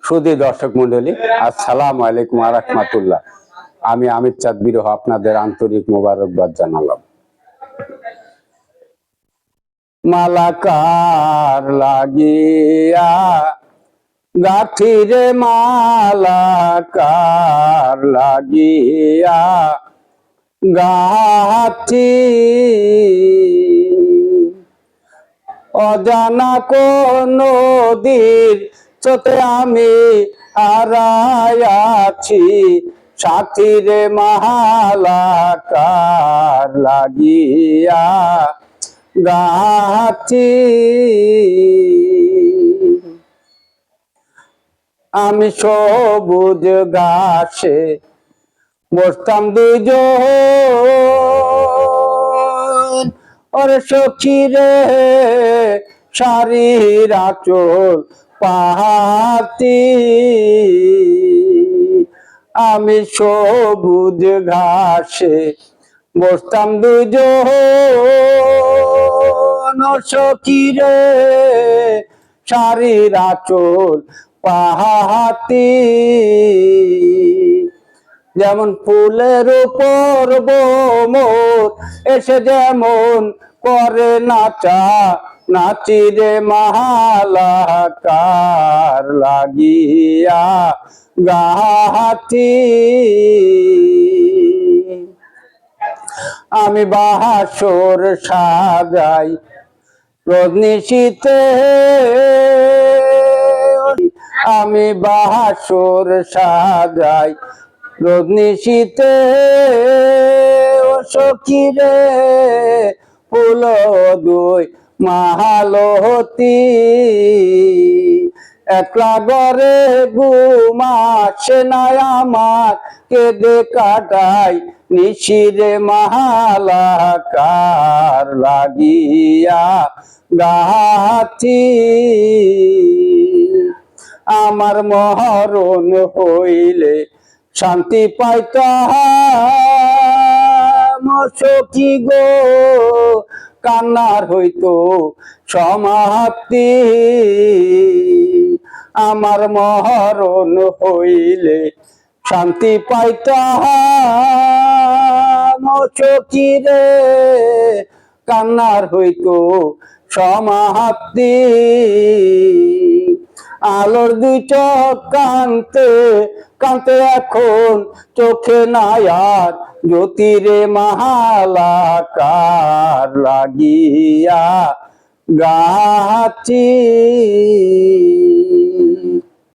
সুধী দর্শক মন্ডলী, আসসালামু আলাইকুম ওয়া রাহমাতুল্লাহ। আমি আমির চাঁদ বিরহ আপনাদের আন্তরিক মোবারকবাদ জানালাম। মালাকার লাগিয়া গাঠিরে মালাকার লাগিয়া গাঠি অজানা কোন নদীর চোতে আমি হারায়াছি সাথীরে মালাকার লাগিয়া গাছি। আমি সবুজ ঘাসে বসতাম দুজন, ওরে সখী রে শাড়ির আঁচল পাহাতি। আমি সবুজ ঘাসে বসতাম দুজন, সখী রে শাড়ির আঁচল পাহাতি। যেমন ফুলের উপর ভ্রমর এসে যেমন করে নাচা নাচিরে মালাকার লাগিয়া গাছি। আমি বাসর সাজাই রজনীশীতে, আমি বাসর সাজাই রজনীশীতে, ও সখী রে ফুল দুই মালতী। একলা ঘরে ঘুম আসে না আমার, কেঁদে কাটাই নিশিরে মালাকার লাগিয়া গাছি। আমার মরণ হইলে শান্তি পাইতাম, সখী গো কান্নার হইতো সমাপ্তি। আমার মরণ হইলে শান্তি পাইতাম, সখী রে কান্নার হইতো সমাপ্তি। আলোর দুই চোখ কানতে কানতে এখন চোখে নাই আর জ্যোতিরে মালাকার লাগিয়া গাছি।